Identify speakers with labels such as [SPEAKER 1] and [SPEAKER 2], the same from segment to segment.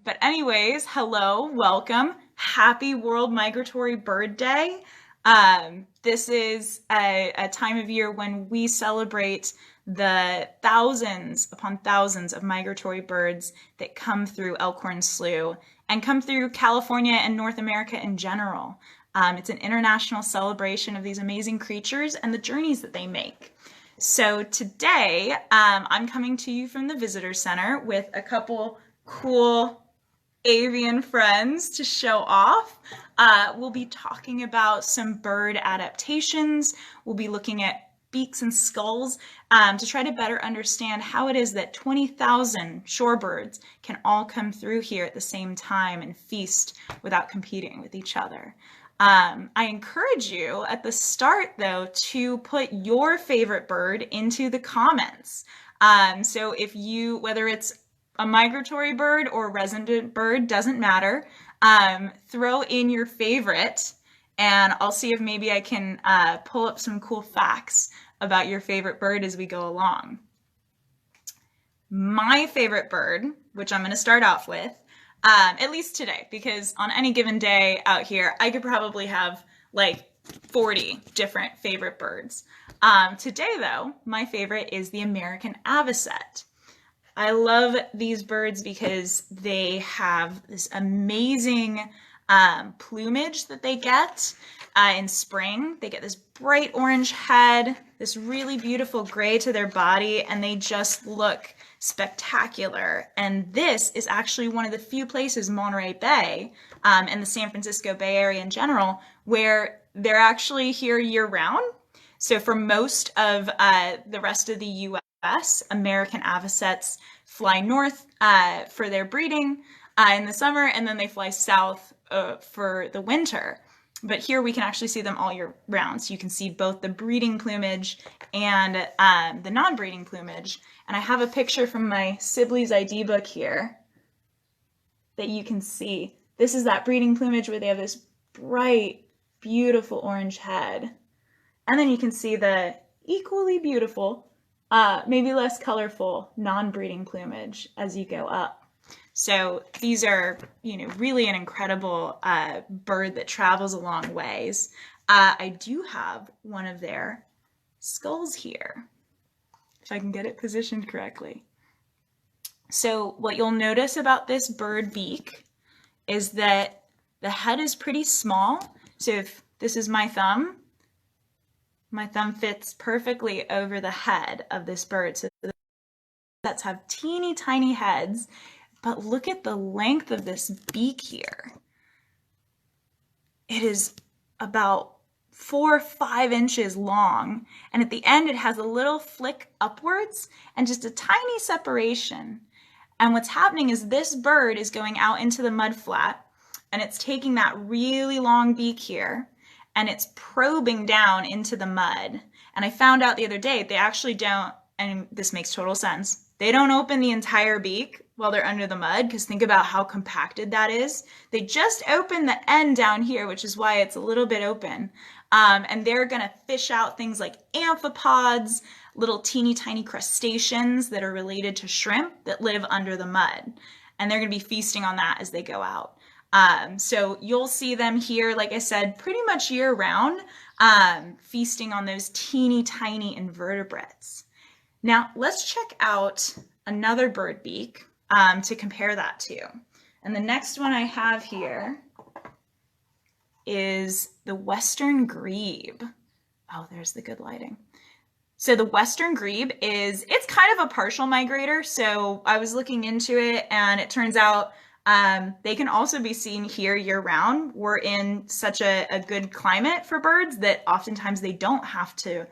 [SPEAKER 1] But anyways, hello, welcome. Happy World Migratory Bird Day. This is a time of year when we celebrate the thousands upon thousands of migratory birds that come through Elkhorn Slough and come through California and North America in general. It's an international celebration of these amazing creatures and the journeys that they make. So today, I'm coming to you from the Visitor Center with a couple cool avian friends to show off. We'll be talking about some bird adaptations. We'll be looking at beaks and skulls to try to better understand how it is that 20,000 shorebirds can all come through here at the same time and feast without competing with each other. I encourage you at the start, though, to put your favorite bird into the comments. So if you, whether it's a migratory bird or a resident bird, doesn't matter, throw in your favorite, and I'll see if maybe I can pull up some cool facts about your favorite bird as we go along. My favorite bird, which I'm going to start off with, at least today, because on any given day out here, I could probably have like 40 different favorite birds. Today, though, my favorite is the American Avocet. I love these birds because they have this amazing plumage that they get in spring. They get this bright orange head, this really beautiful gray to their body, and they just look spectacular. And this is actually one of the few places, Monterey Bay and the San Francisco Bay Area in general, where they're actually here year round. So for most of the rest of the U.S., American Avocets fly north for their breeding in the summer, and then they fly south for the winter. But here we can actually see them all year round. So you can see both the breeding plumage and the non-breeding plumage. And I have a picture from my Sibley's ID book here that you can see. This is that breeding plumage where they have this bright, beautiful orange head. And then you can see the equally beautiful, maybe less colorful, non-breeding plumage as you go up. So these are, really an incredible bird that travels a long ways. I do have one of their skulls here, if I can get it positioned correctly. So what you'll notice about this bird beak is that the head is pretty small. So if this is my thumb fits perfectly over the head of this bird. So the Avocets have teeny tiny heads, but look at the length of this beak here. It is about 4 or 5 inches long, and at the end it has a little flick upwards and just a tiny separation. And what's happening is this bird is going out into the mud flat, and it's taking that really long beak here, and it's probing down into the mud. And I found out the other day they actually don't, and this makes total sense, they don't open the entire beak while they're under the mud, because think about how compacted that is. They just open the end down here, which is why it's a little bit open. And they're going to fish out things like amphipods, little teeny tiny crustaceans that are related to shrimp that live under the mud. And they're going to be feasting on that as they go out. So you'll see them here, like I said, pretty much year round, feasting on those teeny tiny invertebrates. Now let's check out another bird beak to compare that to. And the next one I have here is the Western Grebe. Oh, there's the good lighting. So the Western Grebe it's kind of a partial migrator. So I was looking into it, and it turns out they can also be seen here year round. We're in such a good climate for birds that oftentimes they don't have to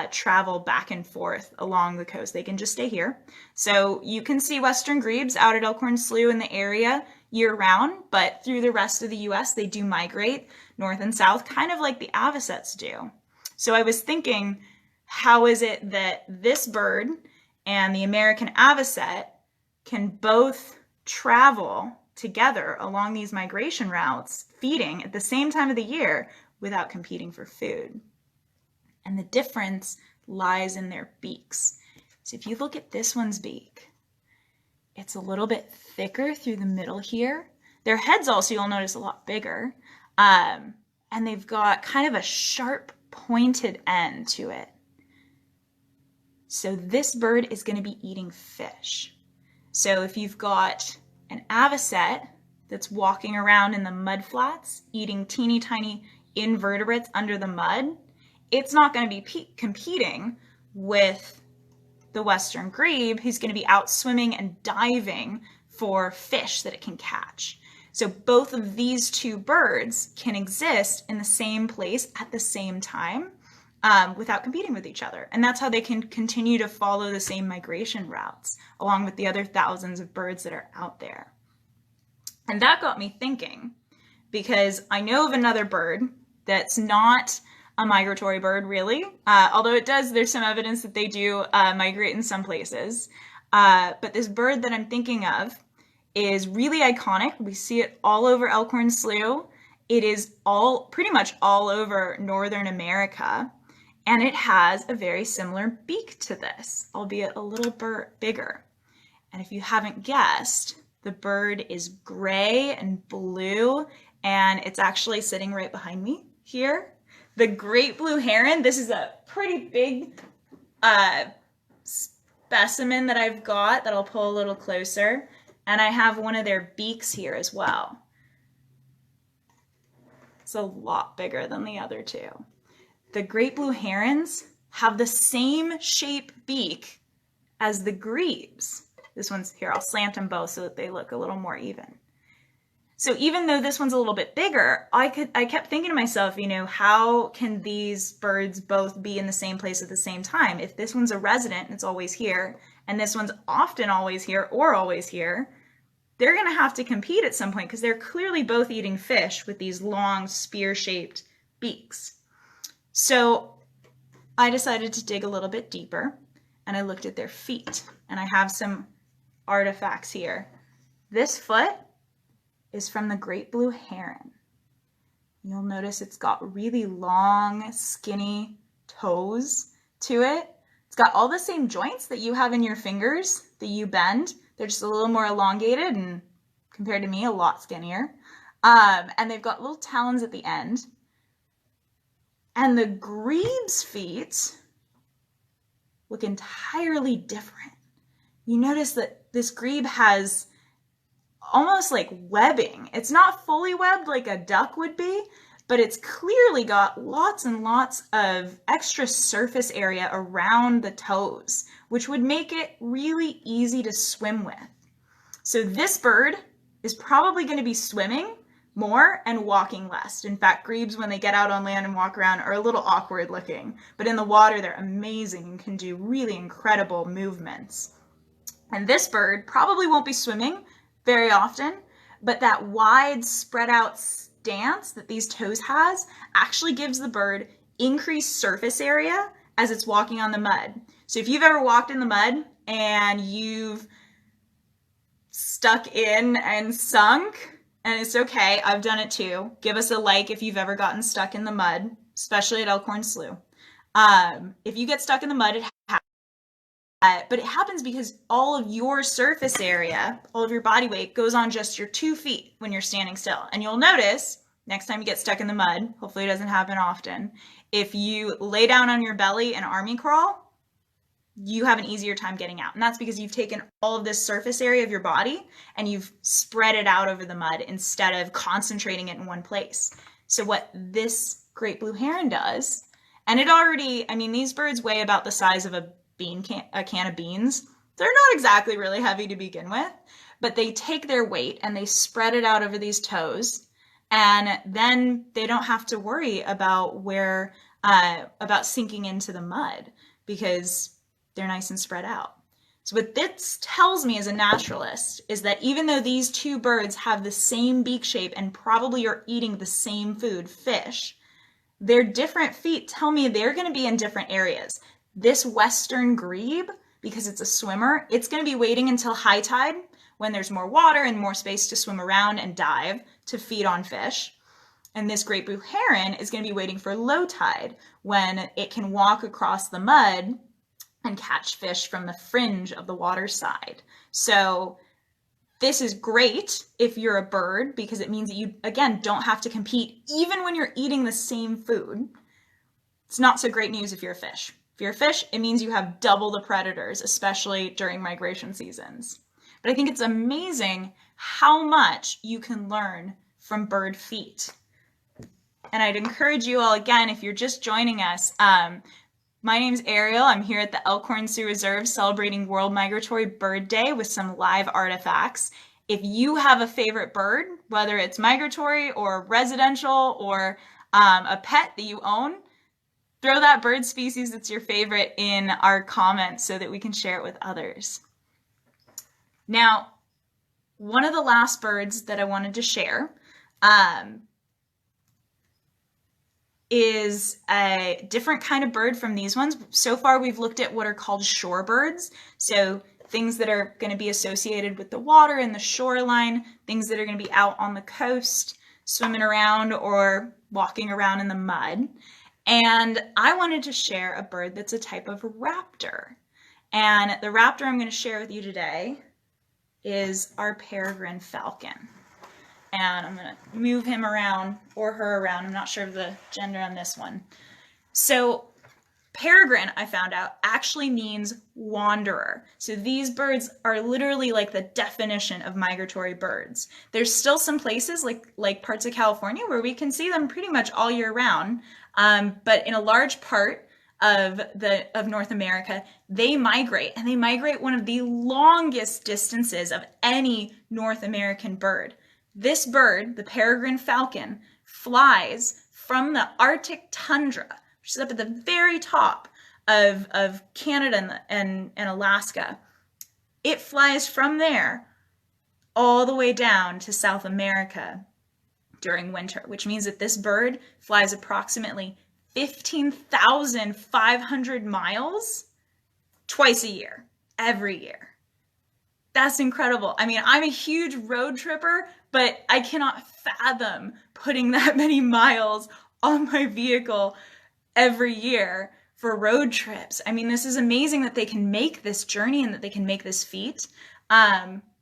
[SPEAKER 1] travel back and forth along the coast. They can just stay here. So you can see Western Grebes out at Elkhorn Slough in the area year round, but through the rest of the US, they do migrate north and south, kind of like the Avocets do. So I was thinking, how is it that this bird and the American Avocet can both travel together along these migration routes, feeding at the same time of the year without competing for food? And the difference lies in their beaks. So if you look at this one's beak, it's a little bit thicker through the middle here. Their heads also, you'll notice, a lot bigger. And they've got kind of a sharp pointed end to it. So this bird is going to be eating fish. So if you've got an avocet that's walking around in the mud flats, eating teeny tiny invertebrates under the mud, it's not going to be competing with the western grebe, who's going to be out swimming and diving for fish that it can catch. So both of these two birds can exist in the same place at the same time without competing with each other. And that's how they can continue to follow the same migration routes along with the other thousands of birds that are out there. And that got me thinking, because I know of another bird that's not a migratory bird really, although there's some evidence that they do migrate in some places. But this bird that I'm thinking of is really iconic. We see it all over Elkhorn Slough. It is pretty much all over Northern America, and it has a very similar beak to this, albeit a little bigger. And if you haven't guessed, the bird is gray and blue, and it's actually sitting right behind me here. The great blue heron, this is a pretty big specimen that I've got that I'll pull a little closer. And I have one of their beaks here as well. It's a lot bigger than the other two. The great blue herons have the same shape beak as the grebes. This one's here, I'll slant them both so that they look a little more even. So even though this one's a little bit bigger, I kept thinking to myself, how can these birds both be in the same place at the same time? If this one's a resident and it's always here, and this one's often always here or always here, they're going to have to compete at some point because they're clearly both eating fish with these long spear-shaped beaks. So I decided to dig a little bit deeper, and I looked at their feet, and I have some artifacts here. This foot is from the great blue heron. You'll notice it's got really long, skinny toes to it. It's got all the same joints that you have in your fingers that you bend. They're just a little more elongated and, compared to me, a lot skinnier. And they've got little talons at the end. And the grebe's feet look entirely different. You notice that this grebe has almost like webbing. It's not fully webbed like a duck would be, but it's clearly got lots and lots of extra surface area around the toes, which would make it really easy to swim with. So this bird is probably going to be swimming more and walking less. In fact, grebes, when they get out on land and walk around, are a little awkward looking, but in the water they're amazing and can do really incredible movements. And this bird probably won't be swimming very often, but that wide spread out stance that these toes has actually gives the bird increased surface area as it's walking on the mud. So if you've ever walked in the mud and you've stuck in and sunk, and it's okay, I've done it too. Give us a like if you've ever gotten stuck in the mud, especially at Elkhorn Slough. If you get stuck in the mud, it happens. But it happens because all of your surface area, all of your body weight goes on just your 2 feet when you're standing still. And you'll notice next time you get stuck in the mud, hopefully it doesn't happen often, if you lay down on your belly and army crawl, you have an easier time getting out. And that's because you've taken all of this surface area of your body and you've spread it out over the mud instead of concentrating it in one place. So what this great blue heron does, and it already, these birds weigh about the size of a can of beans. They're not exactly really heavy to begin with, but they take their weight and they spread it out over these toes, and then they don't have to worry about about sinking into the mud because they're nice and spread out. So what this tells me as a naturalist is that even though these two birds have the same beak shape and probably are eating the same food, fish, their different feet tell me they're going to be in different areas. This western grebe, because it's a swimmer, it's going to be waiting until high tide when there's more water and more space to swim around and dive to feed on fish. And this great blue heron is going to be waiting for low tide when it can walk across the mud and catch fish from the fringe of the water side. So This is great if you're a bird because it means that you, again, don't have to compete even when you're eating the same food. It's not so great news if you're a fish. If you're a fish, it means you have double the predators, especially during migration seasons. But I think it's amazing how much you can learn from bird feet. And I'd encourage you all, again, if you're just joining us, my name's Ariel. I'm here at the Elkhorn Sioux Reserve celebrating World Migratory Bird Day with some live artifacts. If you have a favorite bird, whether it's migratory or residential or a pet that you own, throw that bird species that's your favorite in our comments so that we can share it with others. Now, one of the last birds that I wanted to share is a different kind of bird from these ones. So far, we've looked at what are called shorebirds. So things that are going to be associated with the water and the shoreline, things that are going to be out on the coast, swimming around or walking around in the mud. And I wanted to share a bird that's a type of raptor. And the raptor I'm going to share with you today is our peregrine falcon. And I'm going to move him around or her around. I'm not sure of the gender on this one. So peregrine, I found out, actually means wanderer. So these birds are literally like the definition of migratory birds. There's still some places like parts of California where we can see them pretty much all year round. But in a large part of North America, they migrate, and they migrate one of the longest distances of any North American bird. This bird, the peregrine falcon, flies from the Arctic tundra, which is up at the very top of Canada and Alaska. It flies from there all the way down to South America during winter, which means that this bird flies approximately 15,500 miles twice a year, every year. That's incredible. I mean, I'm a huge road tripper, but I cannot fathom putting that many miles on my vehicle every year for road trips. I mean, this is amazing that they can make this journey and that they can make this feat.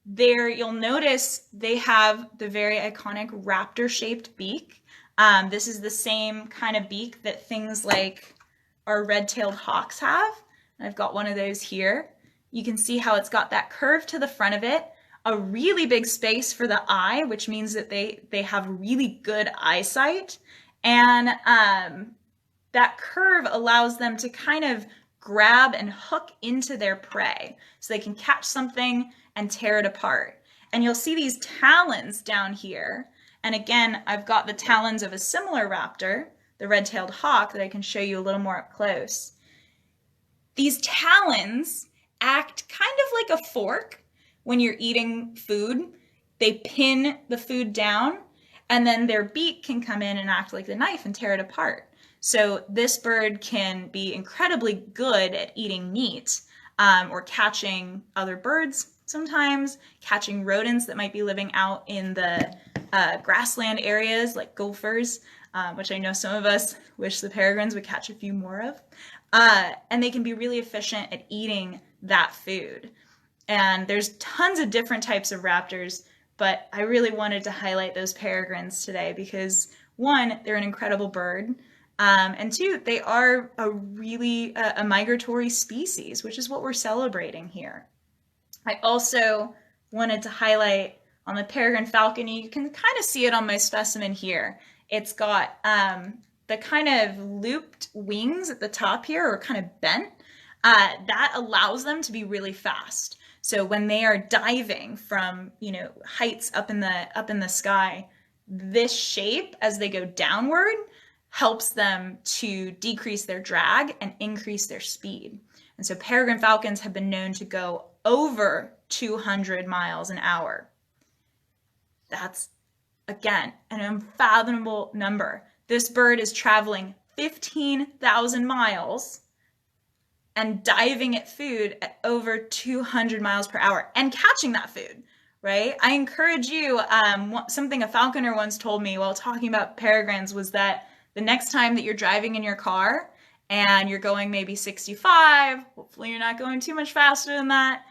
[SPEAKER 1] There, you'll notice they have the very iconic raptor-shaped beak. This is the same kind of beak that things like our red-tailed hawks have. I've got one of those here. You can see how it's got that curve to the front of it, a really big space for the eye, which means that they have really good eyesight. And that curve allows them to kind of grab and hook into their prey so they can catch something and tear it apart. And you'll see these talons down here. And again, I've got the talons of a similar raptor, the red-tailed hawk, that I can show you a little more up close. These talons act kind of like a fork when you're eating food. They pin the food down, and then their beak can come in and act like the knife and tear it apart. So this bird can be incredibly good at eating meat or catching other birds sometimes, catching rodents that might be living out in the grassland areas like gophers, which I know some of us wish the peregrines would catch a few more of. And they can be really efficient at eating that food. And there's tons of different types of raptors, but I really wanted to highlight those peregrines today because, one, they're an incredible bird, and two, they are a migratory species, which is what we're celebrating here. I also wanted to highlight on the peregrine falcon, you can kind of see it on my specimen here. It's got the kind of looped wings at the top here, or kind of bent. That allows them to be really fast. So when they are diving from, heights up in the sky, this shape as they go downward helps them to decrease their drag and increase their speed. And so peregrine falcons have been known to go over 200 miles an hour. That's, again, an unfathomable number. This bird is traveling 15,000 miles and diving at food at over 200 miles per hour and catching that food, right? I encourage you, something a falconer once told me while talking about peregrines was that the next time that you're driving in your car and you're going maybe 65, hopefully you're not going too much faster than that,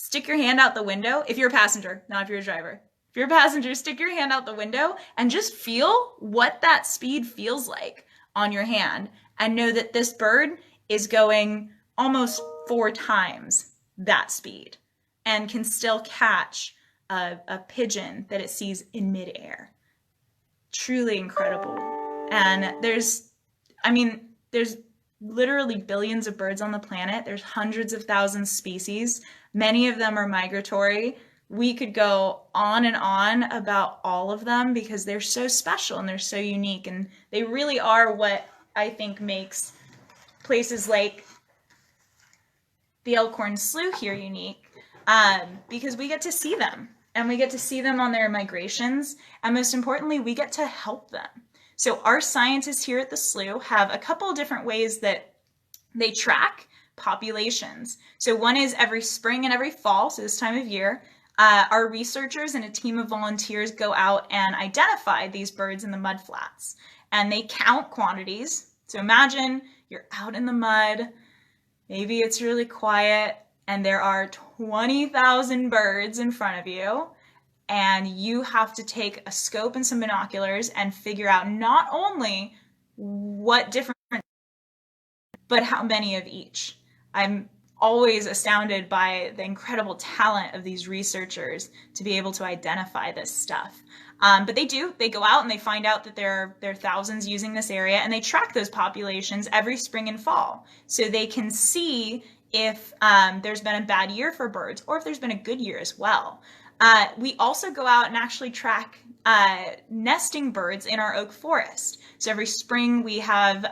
[SPEAKER 1] stick your hand out the window. If you're a passenger, not if you're a driver. If you're a passenger, stick your hand out the window and just feel what that speed feels like on your hand, and know that this bird is going almost 4 times that speed and can still catch a pigeon that it sees in midair. Truly incredible. And there's literally billions of birds on the planet. There's hundreds of thousands of species. Many of them are migratory. We could go on and on about all of them because they're so special and they're so unique, and they really are what I think makes places like the Elkhorn Slough here unique, because we get to see them, and we get to see them on their migrations, and most importantly, we get to help them. So our scientists here at the Slough have a couple of different ways that they track populations. So one is every spring and every fall, so this time of year, our researchers and a team of volunteers go out and identify these birds in the mudflats, and they count quantities. So imagine you're out in the mud, maybe it's really quiet, and there are 20,000 birds in front of you, and you have to take a scope and some binoculars and figure out not only what different, but how many of each. I'm always astounded by the incredible talent of these researchers to be able to identify this stuff. But they go out and they find out that there are thousands using this area, and they track those populations every spring and fall. So they can see if there's been a bad year for birds, or if there's been a good year as well. We also go out and actually track nesting birds in our oak forest. So every spring we have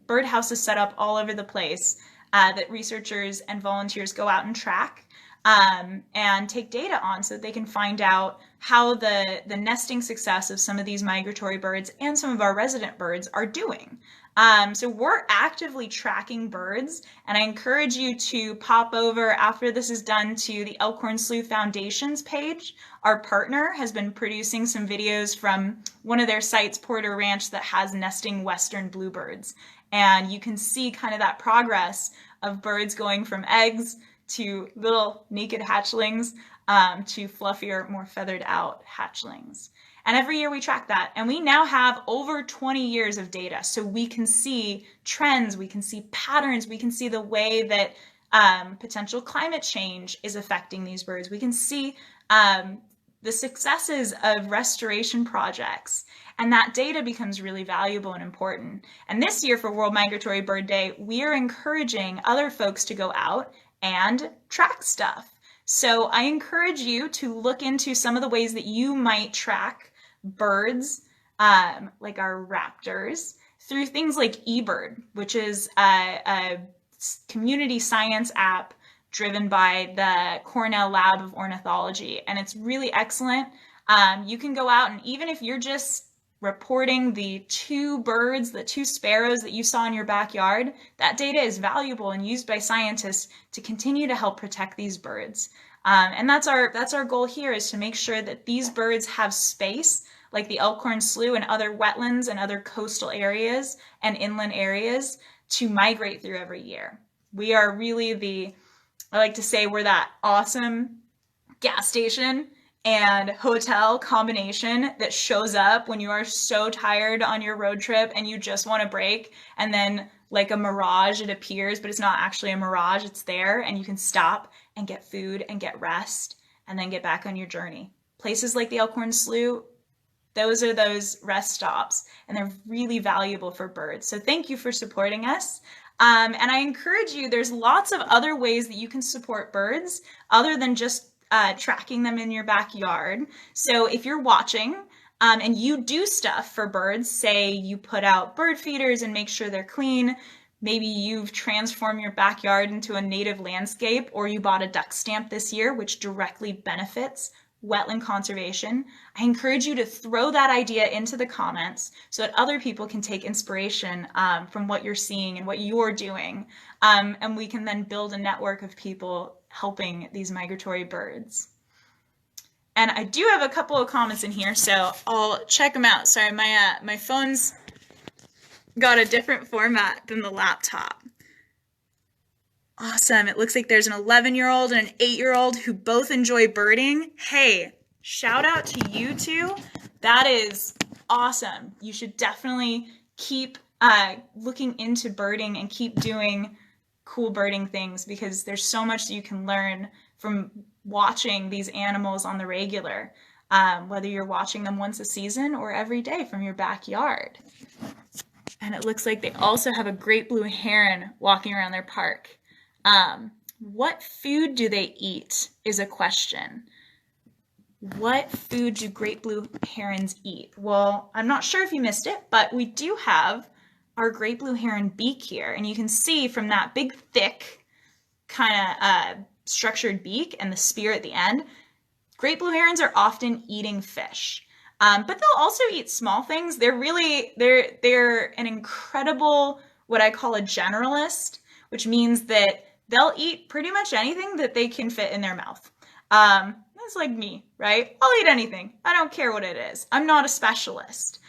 [SPEAKER 1] birdhouses set up all over the place that researchers and volunteers go out and track and take data on, so that they can find out how the nesting success of some of these migratory birds and some of our resident birds are doing. So we're actively tracking birds, and I encourage you to pop over after this is done to the Elkhorn Slough Foundation's page. Our partner has been producing some videos from one of their sites, Porter Ranch, that has nesting western bluebirds. And you can see kind of that progress of birds going from eggs to little naked hatchlings to fluffier, more feathered out hatchlings. And every year we track that. And we now have over 20 years of data. So we can see trends, we can see patterns, we can see the way that potential climate change is affecting these birds. We can see the successes of restoration projects. And that data becomes really valuable and important. And this year for World Migratory Bird Day, we are encouraging other folks to go out and track stuff. So I encourage you to look into some of the ways that you might track birds, like our raptors, through things like eBird, which is a community science app driven by the Cornell Lab of Ornithology. And it's really excellent. You can go out, and even if you're just reporting the 2 birds, the 2 sparrows that you saw in your backyard, that data is valuable and used by scientists to continue to help protect these birds. And that's our goal here, is to make sure that these birds have space, like the Elkhorn Slough and other wetlands and other coastal areas and inland areas, to migrate through every year. We are really I like to say we're that awesome gas station and hotel combination that shows up when you are so tired on your road trip and you just want a break, and then like a mirage it appears, but it's not actually a mirage, it's there, and you can stop and get food and get rest and then get back on your journey. Places like the Elkhorn Slough, those are those rest stops, and they're really valuable for birds. So thank you for supporting us. And I encourage you, there's lots of other ways that you can support birds other than just tracking them in your backyard. So if you're watching and you do stuff for birds, say you put out bird feeders and make sure they're clean, maybe you've transformed your backyard into a native landscape, or you bought a duck stamp this year, which directly benefits wetland conservation, I encourage you to throw that idea into the comments so that other people can take inspiration from what you're seeing and what you're doing. And we can then build a network of people helping these migratory birds. And I do have a couple of comments in here, so I'll check them out. Sorry, my phone's got a different format than the laptop. Awesome. It looks like there's an 11-year-old and an 8-year-old who both enjoy birding. Hey, shout out to you two. That is awesome. You should definitely keep looking into birding and keep doing cool birding things, because there's so much that you can learn from watching these animals on the regular, whether you're watching them once a season or every day from your backyard. And it looks like they also have a great blue heron walking around their park. What food do they eat is a question. What food do great blue herons eat? Well, I'm not sure if you missed it, but we do have our great blue heron beak here. And you can see from that big, thick, kind of structured beak and the spear at the end, great blue herons are often eating fish. But they'll also eat small things. They're an incredible, what I call a generalist, which means that they'll eat pretty much anything that they can fit in their mouth. That's like me, right? I'll eat anything. I don't care what it is. I'm not a specialist.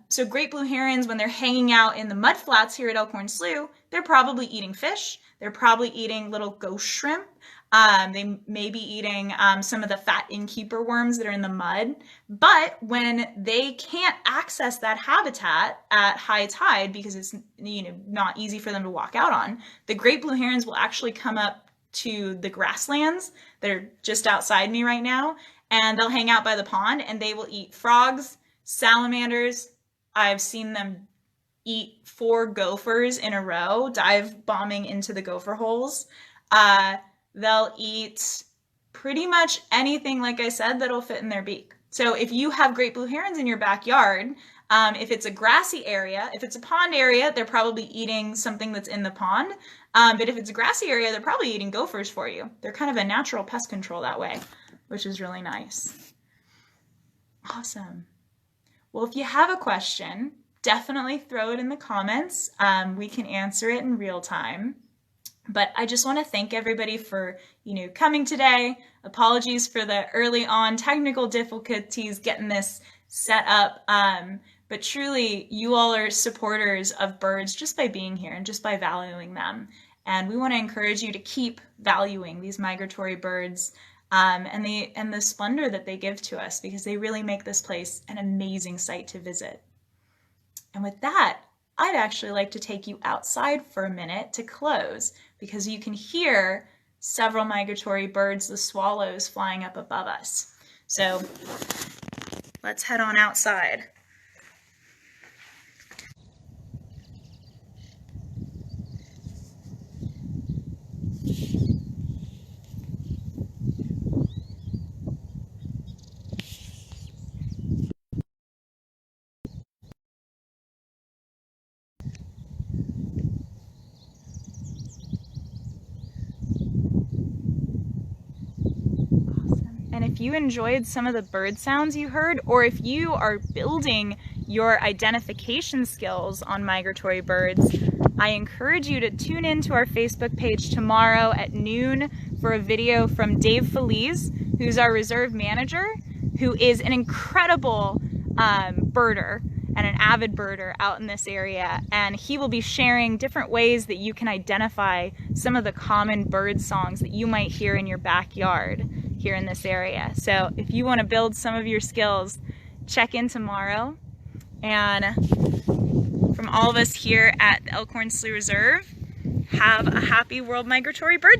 [SPEAKER 1] So great blue herons, when they're hanging out in the mudflats here at Elkhorn Slough, they're probably eating fish. They're probably eating little ghost shrimp. They may be eating some of the fat innkeeper worms that are in the mud. But when they can't access that habitat at high tide because it's not easy for them to walk out on, the great blue herons will actually come up to the grasslands that are just outside me right now, and they'll hang out by the pond and they will eat frogs, salamanders. I've seen them eat 4 gophers in a row, dive bombing into the gopher holes. They'll eat pretty much anything, like I said, that'll fit in their beak. So if you have great blue herons in your backyard, if it's a grassy area, if it's a pond area, they're probably eating something that's in the pond. But if it's a grassy area, they're probably eating gophers for you. They're kind of a natural pest control that way, which is really nice. Awesome. Well, if you have a question, definitely throw it in the comments. We can answer it in real time. But I just want to thank everybody for, coming today. Apologies for the early on technical difficulties getting this set up. But truly, you all are supporters of birds just by being here and just by valuing them. And we want to encourage you to keep valuing these migratory birds and the splendor that they give to us, because they really make this place an amazing sight to visit. And with that, I'd actually like to take you outside for a minute to close, because you can hear several migratory birds, the swallows, flying up above us. So let's head on outside. And if you enjoyed some of the bird sounds you heard, or if you are building your identification skills on migratory birds, I encourage you to tune in to our Facebook page tomorrow at noon for a video from Dave Feliz, who's our reserve manager, who is an incredible birder and an avid birder out in this area. And he will be sharing different ways that you can identify some of the common bird songs that you might hear in your backyard here in this area. So if you want to build some of your skills, check in tomorrow. And from all of us here at the Elkhorn Slough Reserve, have a happy World Migratory Bird Day.